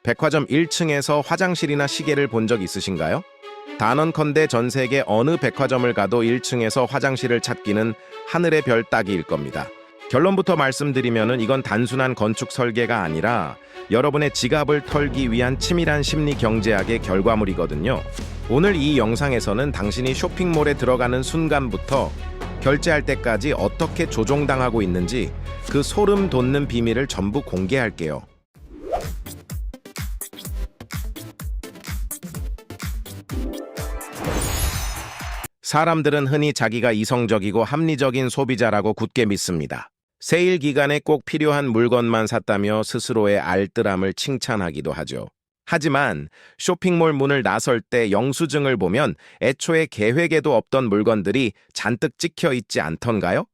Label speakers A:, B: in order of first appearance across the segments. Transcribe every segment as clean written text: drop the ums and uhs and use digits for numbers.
A: 백화점 1층에서 화장실이나 시계를 본 적 있으신가요? 단언컨대 전 세계 어느 백화점을 가도 1층에서 화장실을 찾기는 하늘의 별 따기일 겁니다. 결론부터 말씀드리면은 이건 단순한 건축 설계가 아니라 여러분의 지갑을 털기 위한 치밀한 심리 경제학의 결과물이거든요. 오늘 이 영상에서는 당신이 쇼핑몰에 들어가는 순간부터 결제할 때까지 어떻게 조종당하고 있는지 그 소름 돋는 비밀을 전부 공개할게요. 사람들은 흔히 자기가 이성적이고 합리적인 소비자라고 굳게 믿습니다. 세일 기간에 꼭 필요한 물건만 샀다며 스스로의 알뜰함을 칭찬하기도 하죠. 하지만 쇼핑몰 문을 나설 때 영수증을 보면 애초에 계획에도 없던 물건들이 잔뜩 찍혀 있지 않던가요?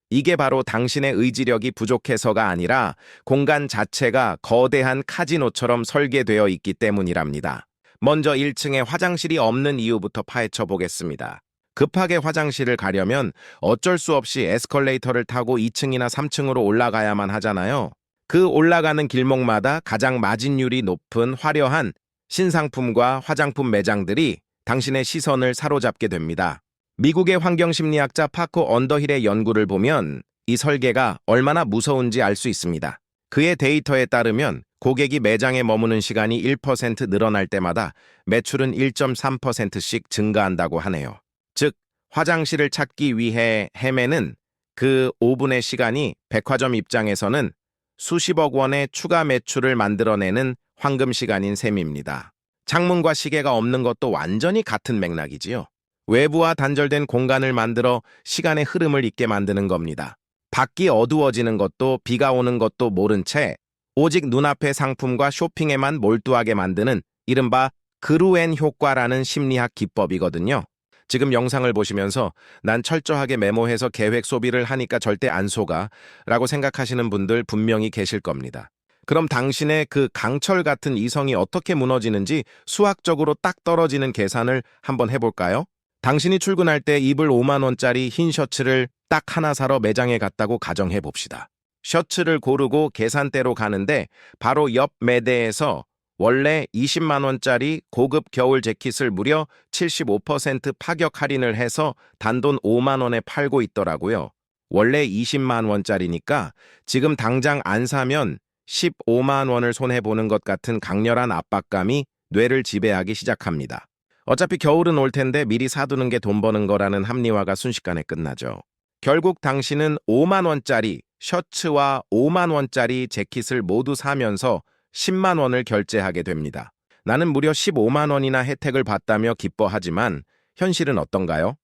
A: 이게 바로 당신의 의지력이 부족해서가 아니라 공간 자체가 거대한 카지노처럼 설계되어 있기 때문이랍니다. 먼저 1층에 화장실이 없는 이유부터 파헤쳐 보겠습니다. 급하게 화장실을 가려면 어쩔 수 없이 에스컬레이터를 타고 2층이나 3층으로 올라가야만 하잖아요. 그 올라가는 길목마다 가장 마진율이 높은 화려한 신상품과 화장품 매장들이 당신의 시선을 사로잡게 됩니다. 미국의 환경심리학자 파커 언더힐의 연구를 보면 이 설계가 얼마나 무서운지 알 수 있습니다. 그의 데이터에 따르면 고객이 매장에 머무는 시간이 1% 늘어날 때마다 매출은 1.3%씩 증가한다고 하네요. 즉, 화장실을 찾기 위해 헤매는 그 5분의 시간이 백화점 입장에서는 수십억 원의 추가 매출을 만들어내는 황금 시간인 셈입니다. 창문과 시계가 없는 것도 완전히 같은 맥락이지요. 외부와 단절된 공간을 만들어 시간의 흐름을 잊게 만드는 겁니다. 밖이 어두워지는 것도 비가 오는 것도 모른 채 오직 눈앞의 상품과 쇼핑에만 몰두하게 만드는 이른바 그루엔 효과라는 심리학 기법이거든요. 지금 영상을 보시면서 난 철저하게 메모해서 계획 소비를 하니까 절대 안 속아 라고 생각하시는 분들 분명히 계실 겁니다. 그럼 당신의 그 강철 같은 이성이 어떻게 무너지는지 수학적으로 딱 떨어지는 계산을 한번 해볼까요? 당신이 출근할 때 입을 5만 원짜리 흰 셔츠를 딱 하나 사러 매장에 갔다고 가정해 봅시다. 셔츠를 고르고 계산대로 가는데 바로 옆 매대에서 원래 20만 원짜리 고급 겨울 재킷을 무려 75% 파격 할인을 해서 단돈 5만 원에 팔고 있더라고요. 원래 20만 원짜리니까 지금 당장 안 사면 15만 원을 손해보는 것 같은 강렬한 압박감이 뇌를 지배하기 시작합니다. 어차피 겨울은 올 텐데 미리 사두는 게 돈 버는 거라는 합리화가 순식간에 끝나죠. 결국 당신은 5만 원짜리 셔츠와 5만 원짜리 재킷을 모두 사면서 10만 원을 결제하게 됩니다. 나는 무려 15만 원이나 혜택을 받다며 기뻐하지만 현실은 어떤가요?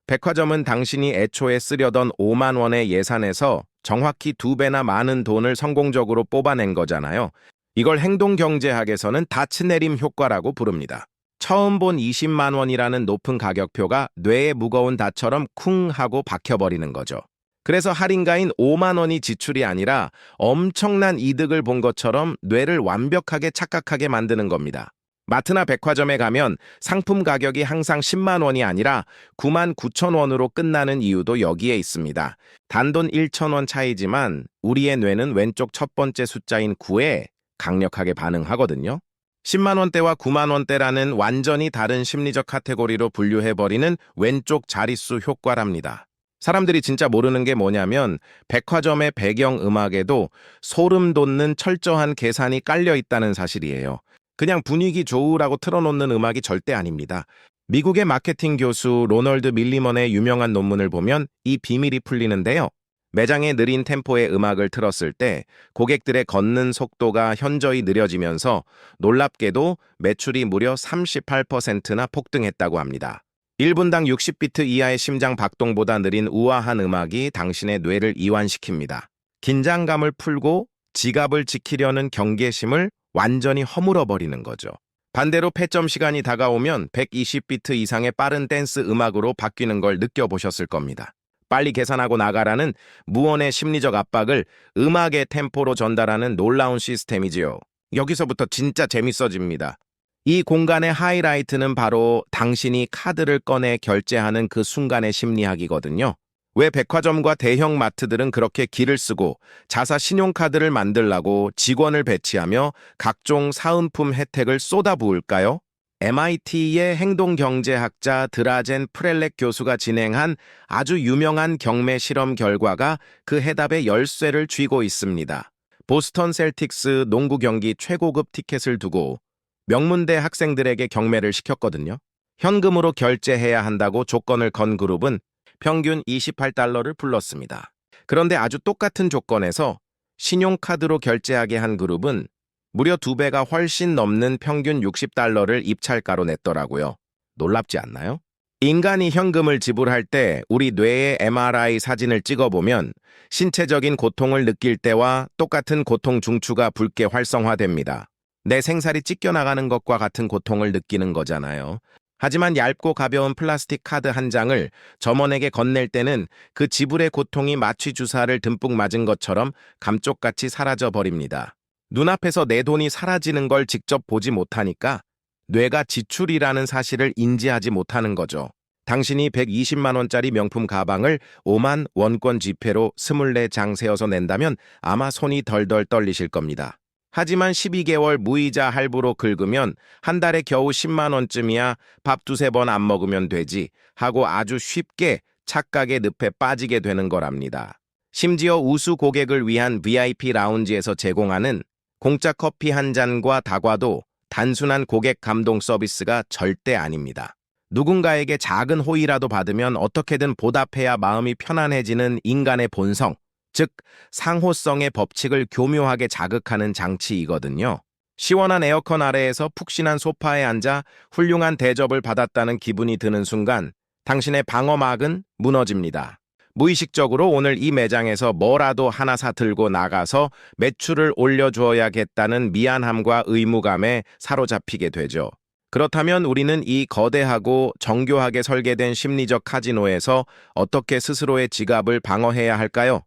A: 백화점은 당신이 애초에 쓰려던 5만 원의 예산에서 정확히 2배나 많은 돈을 성공적으로 뽑아낸 거잖아요. 이걸 행동경제학에서는 다츠내림 효과라고 부릅니다. 처음 본 20만 원이라는 높은 가격표가 뇌에 무거운 닷처럼 쿵 하고 박혀버리는 거죠. 그래서 할인가인 5만 원이 지출이 아니라 엄청난 이득을 본 것처럼 뇌를 완벽하게 착각하게 만드는 겁니다. 마트나 백화점에 가면 상품 가격이 항상 10만 원이 아니라 9만 9천 원으로 끝나는 이유도 여기에 있습니다. 단돈 1천 원 차이지만 우리의 뇌는 왼쪽 첫 번째 숫자인 9에 강력하게 반응하거든요. 10만 원대와 9만 원대라는 완전히 다른 심리적 카테고리로 분류해버리는 왼쪽 자릿수 효과랍니다. 사람들이 진짜 모르는 게 뭐냐면 백화점의 배경 음악에도 소름 돋는 철저한 계산이 깔려 있다는 사실이에요. 그냥 분위기 좋으라고 틀어놓는 음악이 절대 아닙니다. 미국의 마케팅 교수 로널드 밀리먼의 유명한 논문을 보면 이 비밀이 풀리는데요. 매장의 느린 템포의 음악을 틀었을 때 고객들의 걷는 속도가 현저히 느려지면서 놀랍게도 매출이 무려 38%나 폭등했다고 합니다. 1분당 60비트 이하의 심장 박동보다 느린 우아한 음악이 당신의 뇌를 이완시킵니다. 긴장감을 풀고 지갑을 지키려는 경계심을 완전히 허물어버리는 거죠. 반대로 패점 시간이 다가오면 120비트 이상의 빠른 댄스 음악으로 바뀌는 걸 느껴보셨을 겁니다. 빨리 계산하고 나가라는 무언의 심리적 압박을 음악의 템포로 전달하는 놀라운 시스템이지요. 여기서부터 진짜 재밌어집니다. 이 공간의 하이라이트는 바로 당신이 카드를 꺼내 결제하는 그 순간의 심리학이거든요. 왜 백화점과 대형 마트들은 그렇게 기를 쓰고 자사 신용카드를 만들라고 직원을 배치하며 각종 사은품 혜택을 쏟아부을까요? MIT의 행동경제학자 드라젠 프렐렉 교수가 진행한 아주 유명한 경매 실험 결과가 그 해답의 열쇠를 쥐고 있습니다. 보스턴 셀틱스 농구 경기 최고급 티켓을 두고 명문대 학생들에게 경매를 시켰거든요. 현금으로 결제해야 한다고 조건을 건 그룹은 평균 $28를 불렀습니다. 그런데 아주 똑같은 조건에서 신용카드로 결제하게 한 그룹은 무려 2배가 훨씬 넘는 평균 $60를 입찰가로 냈더라고요. 놀랍지 않나요? 인간이 현금을 지불할 때 우리 뇌의 MRI 사진을 찍어보면 신체적인 고통을 느낄 때와 똑같은 고통 중추가 붉게 활성화됩니다. 내 생살이 찢겨나가는 것과 같은 고통을 느끼는 거잖아요. 하지만 얇고 가벼운 플라스틱 카드 한 장을 점원에게 건넬 때는 그 지불의 고통이 마취 주사를 듬뿍 맞은 것처럼 감쪽같이 사라져 버립니다. 눈앞에서 내 돈이 사라지는 걸 직접 보지 못하니까 뇌가 지출이라는 사실을 인지하지 못하는 거죠. 당신이 120만 원짜리 명품 가방을 5만 원권 지폐로 24장 세어서 낸다면 아마 손이 덜덜 떨리실 겁니다. 하지만 12개월 무이자 할부로 긁으면 한 달에 겨우 10만 원쯤이야 밥 2-3번 안 먹으면 되지 하고 아주 쉽게 착각의 늪에 빠지게 되는 거랍니다. 심지어 우수 고객을 위한 VIP 라운지에서 제공하는 공짜 커피 한 잔과 다과도 단순한 고객 감동 서비스가 절대 아닙니다. 누군가에게 작은 호의라도 받으면 어떻게든 보답해야 마음이 편안해지는 인간의 본성, 즉 상호성의 법칙을 교묘하게 자극하는 장치이거든요. 시원한 에어컨 아래에서 푹신한 소파에 앉아 훌륭한 대접을 받았다는 기분이 드는 순간 당신의 방어막은 무너집니다. 무의식적으로 오늘 이 매장에서 뭐라도 하나 사 들고 나가서 매출을 올려주어야겠다는 미안함과 의무감에 사로잡히게 되죠. 그렇다면 우리는 이 거대하고 정교하게 설계된 심리적 카지노에서 어떻게 스스로의 지갑을 방어해야 할까요?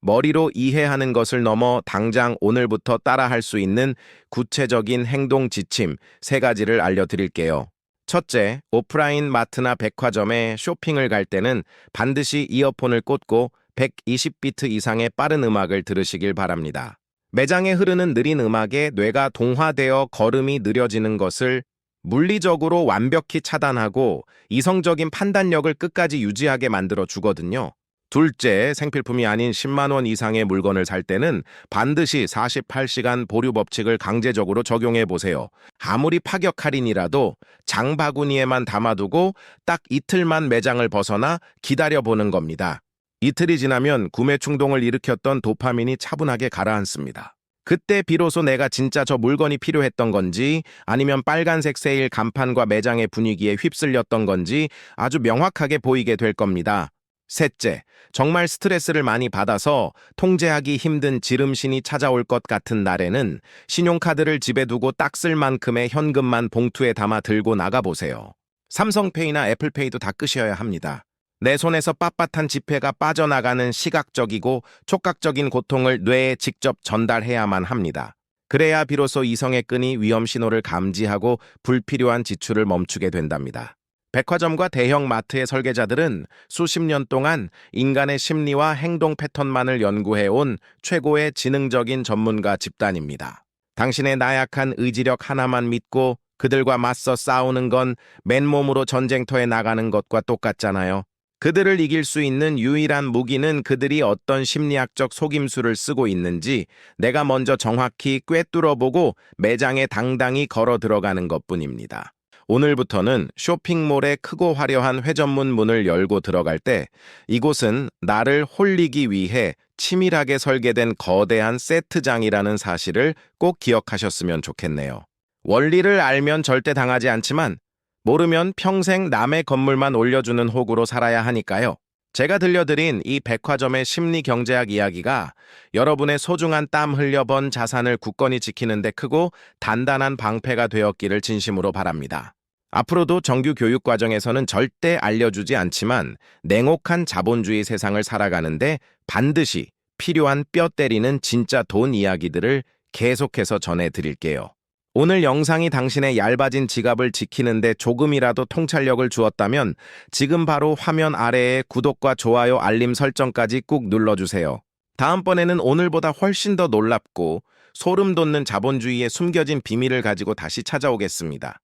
A: 머리로 이해하는 것을 넘어 당장 오늘부터 따라할 수 있는 구체적인 행동 지침 3가지를 알려드릴게요. 첫째, 오프라인 마트나 백화점에 쇼핑을 갈 때는 반드시 이어폰을 꽂고 120비트 이상의 빠른 음악을 들으시길 바랍니다. 매장에 흐르는 느린 음악에 뇌가 동화되어 걸음이 느려지는 것을 물리적으로 완벽히 차단하고 이성적인 판단력을 끝까지 유지하게 만들어 주거든요. 둘째, 생필품이 아닌 10만 원 이상의 물건을 살 때는 반드시 48시간 보류 법칙을 강제적으로 적용해 보세요. 아무리 파격 할인이라도 장바구니에만 담아두고 딱 이틀만 매장을 벗어나 기다려보는 겁니다. 이틀이 지나면 구매 충동을 일으켰던 도파민이 차분하게 가라앉습니다. 그때 비로소 내가 진짜 저 물건이 필요했던 건지 아니면 빨간색 세일 간판과 매장의 분위기에 휩쓸렸던 건지 아주 명확하게 보이게 될 겁니다. 셋째, 정말 스트레스를 많이 받아서 통제하기 힘든 지름신이 찾아올 것 같은 날에는 신용카드를 집에 두고 딱 쓸 만큼의 현금만 봉투에 담아 들고 나가보세요. 삼성페이나 애플페이도 다 끄셔야 합니다. 내 손에서 빳빳한 지폐가 빠져나가는 시각적이고 촉각적인 고통을 뇌에 직접 전달해야만 합니다. 그래야 비로소 이성의 끈이 위험 신호를 감지하고 불필요한 지출을 멈추게 된답니다. 백화점과 대형 마트의 설계자들은 수십 년 동안 인간의 심리와 행동 패턴만을 연구해온 최고의 지능적인 전문가 집단입니다. 당신의 나약한 의지력 하나만 믿고 그들과 맞서 싸우는 건 맨몸으로 전쟁터에 나가는 것과 똑같잖아요. 그들을 이길 수 있는 유일한 무기는 그들이 어떤 심리학적 속임수를 쓰고 있는지 내가 먼저 정확히 꿰뚫어보고 매장에 당당히 걸어 들어가는 것뿐입니다. 오늘부터는 쇼핑몰의 크고 화려한 회전문 문을 열고 들어갈 때 이곳은 나를 홀리기 위해 치밀하게 설계된 거대한 세트장이라는 사실을 꼭 기억하셨으면 좋겠네요. 원리를 알면 절대 당하지 않지만 모르면 평생 남의 건물만 올려주는 호구로 살아야 하니까요. 제가 들려드린 이 백화점의 심리 경제학 이야기가 여러분의 소중한 땀 흘려번 자산을 굳건히 지키는 데 크고 단단한 방패가 되었기를 진심으로 바랍니다. 앞으로도 정규 교육 과정에서는 절대 알려주지 않지만 냉혹한 자본주의 세상을 살아가는데 반드시 필요한 뼈 때리는 진짜 돈 이야기들을 계속해서 전해드릴게요. 오늘 영상이 당신의 얇아진 지갑을 지키는데 조금이라도 통찰력을 주었다면 지금 바로 화면 아래에 구독과 좋아요, 알림 설정까지 꾹 눌러주세요. 다음번에는 오늘보다 훨씬 더 놀랍고 소름 돋는 자본주의의 숨겨진 비밀을 가지고 다시 찾아오겠습니다.